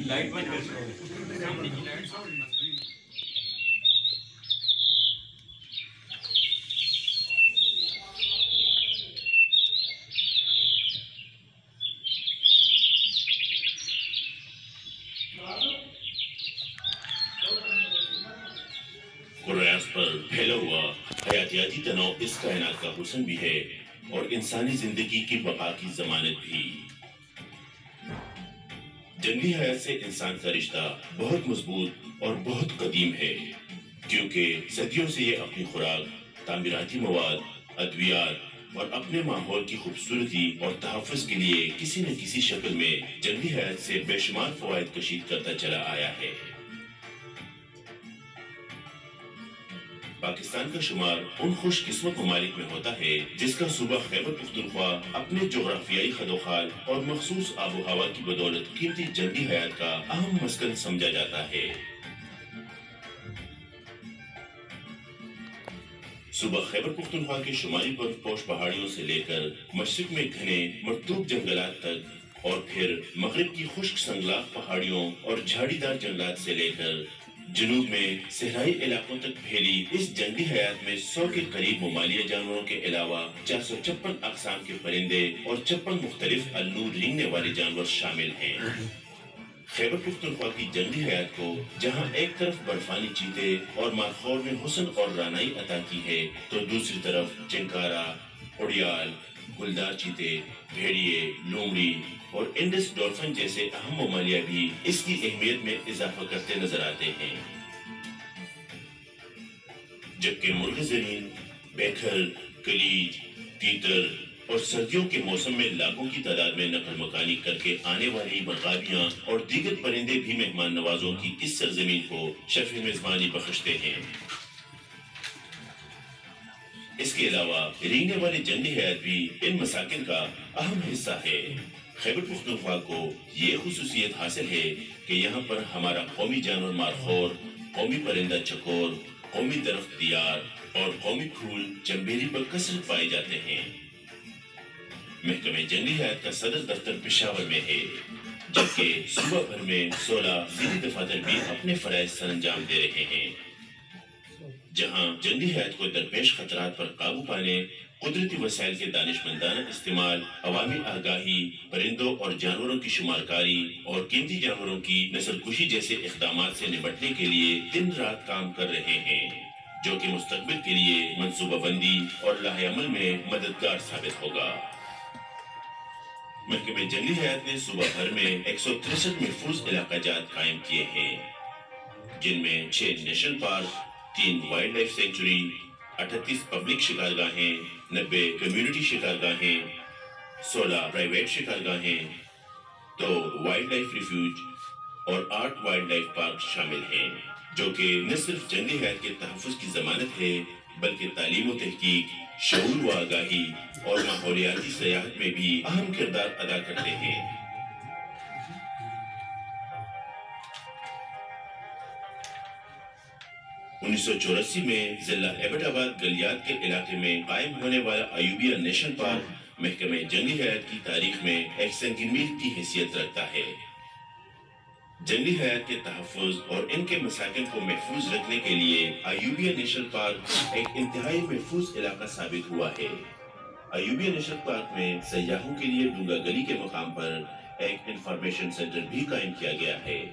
Light بند کر سامنے کی لائٹ قریاس پر پھیلا ہوا حیاتیاتی تناؤ اس کائنات کا حسن بھی ہے اور انسانی زندگی کی بقا کی ضمانت بھی۔ جنگلی حیات سے انسان کا رشتہ بہت مضبوط اور بہت قدیم ہے، کیونکہ صدیوں سے یہ اپنی خوراک، تعمیراتی مواد، ادویات اور اپنے ماحول کی خوبصورتی اور تحفظ کے لیے کسی نہ کسی شکل میں جنگلی حیات سے بے شمار فوائد کشید کرتا چلا آیا ہے۔ پاکستان کا شمار ان خوش قسمت ممالک میں ہوتا ہے جس کا صوبہ خیبر پختونخوا اپنے جغرافیائی خدوخال اور مخصوص آب و ہوا کی بدولت قیمتی جنگلی حیات کا اہم مسکن سمجھا جاتا ہے۔ صوبہ خیبر پختونخوا کے شمالی برف پوش پہاڑیوں سے لے کر مشرق میں گھنے مرطوب جنگلات تک اور پھر مغرب کی خشک سنگلاخ پہاڑیوں اور جھاڑی دار جنگلات سے لے کر جنوب میں صحرائی علاقوں تک پھیلی اس جنگلی حیات میں 100 کے قریب ممالیہ جانوروں کے علاوہ 456 اقسام کے پرندے اور 56 مختلف النور رینگنے والے جانور شامل ہیں۔ خیبر پختونخوا کی جنگلی حیات کو جہاں ایک طرف برفانی چیتے اور مارخور نے حسن اور رانائی عطا کی ہے تو دوسری طرف چنکارا، اڑیال، گلدار چیتے، بھیڑیے، لومڑی اور انڈس ڈولفن جیسے اہم ممالیہ بھی اس کی اہمیت میں اضافہ کرتے نظر آتے ہیں۔ جبکہ مرغ زمین، بیکھر، کلیج، تیتر اور سردیوں کے موسم میں لاکھوں کی تعداد میں نقل مکانی کر کے آنے والی مرغابیاں اور دیگر پرندے بھی مہمان نوازوں کی اس سرزمین کو شرف میزبانی بخشتے ہیں۔ اس کے علاوہ رینگنے والے جنگلی حیات بھی ان مساکن کا اہم حصہ ہے۔ خیبر پختونخوا کو یہ خصوصیت حاصل ہے کہ یہاں پر ہمارا قومی جانور مارخور، قومی پرندہ چکور، قومی درخت دیار اور قومی پھول چنبیلی پر کثرت پائے جاتے ہیں۔ محکمہ جنگلی حیات کا صدر دفتر پشاور میں ہے، جبکہ صوبہ بھر میں 16 ضلعی دفاتر بھی اپنے فرائض سر انجام دے رہے ہیں، جہاں جنگلی حیات کو درپیش خطرات پر قابو پانے، قدرتی وسائل کے دانشمندانہ استعمال، عوامی آگاہی، پرندوں اور جانوروں کی شمار کاری اور قیمتی جانوروں کی نسل کشی جیسے اقدامات سے نمٹنے کے لیے دن رات کام کر رہے ہیں، جو کہ مستقبل کے لیے منصوبہ بندی اور لاہ عمل میں مددگار ثابت ہوگا۔ محکمہ جنگلی حیات نے صوبہ بھر میں 163 محفوظ علاقہ جات قائم کیے ہیں، جن میں 6 national park, 3 wildlife sanctuary, 38 public شکارگاہیں، 90 کمیونٹی شکارگاہیں، 16 پرائیویٹ شکارگاہیں، 2 وائلڈ لائف ریفیوج اور 8 وائلڈ لائف پارک شامل ہیں، جو کہ نہ صرف جنگلی حیات کے تحفظ کی ضمانت ہے بلکہ تعلیم و تحقیق، شعور و آگاہی اور ماحولیاتی سیاحت میں بھی اہم کردار ادا کرتے ہیں۔ 1984 میں ضلع ایبٹ آباد گلیات کے علاقے میں قائم ہونے والا ایوبیہ نیشنل پارک محکمہ جنگلی حیات کی تاریخ میں ایک سنگ میل کی حیثیت رکھتا ہے۔ جنگلی حیات کے تحفظ اور ان کے مساکن کو محفوظ رکھنے کے لیے ایوبیہ نیشنل پارک ایک انتہائی محفوظ علاقہ ثابت ہوا ہے۔ ایوبیہ نیشنل پارک میں سیاحوں کے لیے ڈونگا گلی کے مقام پر ایک انفارمیشن سینٹر بھی قائم کیا گیا ہے،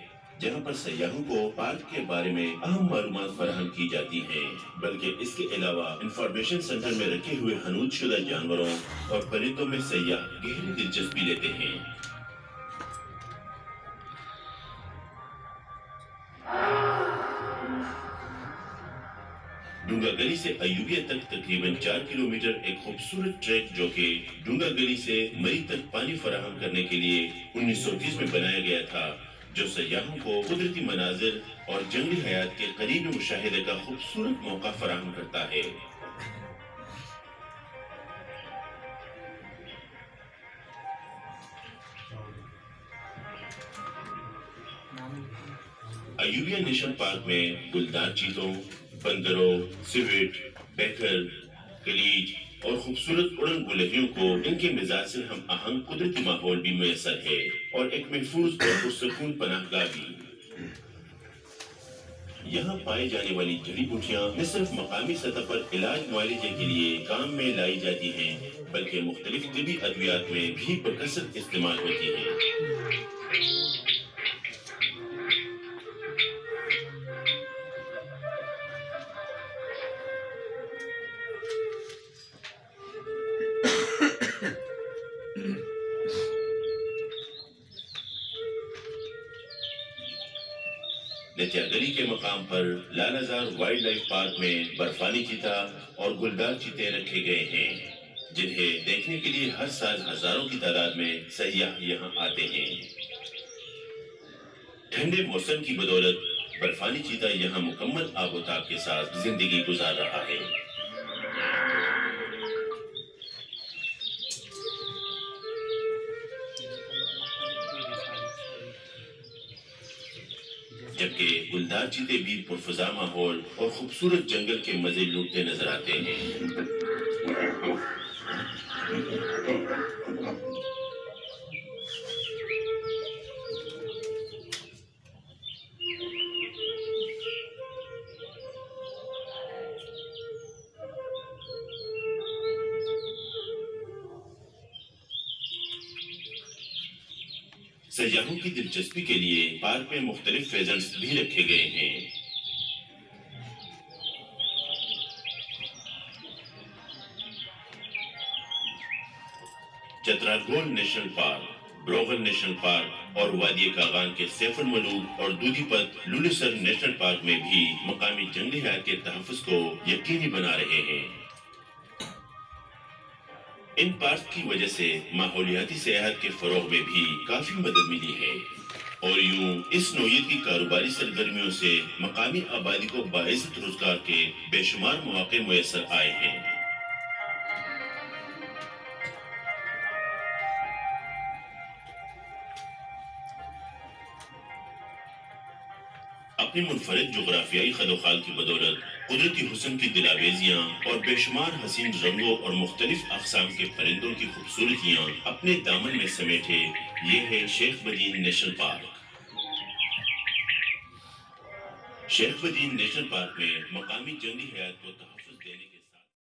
جہاں پر سیاحوں کو پارک کے بارے میں اہم معلومات فراہم کی جاتی ہیں، بلکہ اس کے علاوہ انفارمیشن سینٹر میں رکھے ہوئے حنوط شدہ جانوروں اور پرندوں میں سیاح گہری دلچسپی لیتے ہیں۔ ڈونگا گلی سے ایوبیہ تک تقریباً 4 کلومیٹر ایک خوبصورت ٹریک جو کہ ڈونگا گلی سے مری تک پانی فراہم کرنے کے لیے 1930 میں بنایا گیا تھا، جو سیاحوں کو قدرتی مناظر اور جنگلی حیات کے قریب مشاہدے کا خوبصورت موقع فراہم کرتا ہے۔ ایوبیہ نیشنل پارک میں گلدار چیتوں، بندروں، سیویٹ، بیکر، کلیج، اور خوبصورت اڑن گلہریوں کو ان کے مزاج سے ہم آہنگ قدرتی ماحول بھی میسر ہے اور ایک محفوظ اور پرسکون پناہ گاہ بھی۔ یہاں پائی جانے والی جڑی بوٹیاں نہ صرف مقامی سطح پر علاج معالجے کے لیے کام میں لائی جاتی ہیں بلکہ مختلف طبی ادویات میں بھی بکثرت استعمال ہوتی ہیں۔ نتیا گلی کے مقام پر لال آزار وائلڈ لائف پارک میں برفانی چیتا اور گلدار چیتے رکھے گئے ہیں جنہیں دیکھنے کے لیے ہر سال ہزاروں کی تعداد میں سیاح یہاں آتے ہیں۔ ٹھنڈے موسم کی بدولت برفانی چیتا یہاں مکمل آب و تاب کے ساتھ زندگی گزار رہا ہے۔ جبکہ گلدار چیتے بھی پرفضا ماحول اور خوبصورت جنگل کے مزے لوٹتے نظر آتے ہیں۔ سیاحوں کی دلچسپی کے لیے پارک میں مختلف فیزنٹس بھی رکھے گئے ہیں۔ Chitral national park, Broghil national park اور وادی کاغان کے سیف الملوک اور دودھی پت لولسر نیشنل پارک میں بھی مقامی جنگلی حیات کے تحفظ کو یقینی بنا رہے ہیں۔ ان پارک کی وجہ سے ماحولیاتی سیاحت کے فروغ میں بھی کافی مدد ملی ہے اور یوں اس نوعیت کی کاروباری سرگرمیوں سے مقامی آبادی کو باعث روزگار کے بے شمار مواقع میسر آئے ہیں۔ اپنی منفرد جغرافیائی خد و خال کی بدولت قدرتی حسن کی دلاویزیاں اور بے شمار حسین رنگوں اور مختلف اقسام کے پرندوں کی خوبصورتیاں اپنے دامن میں سمیٹے یہ ہے شیخ بدین نیشنل پارک۔ شیخ بدین نیشنل پارک میں مقامی جنگلی حیات کو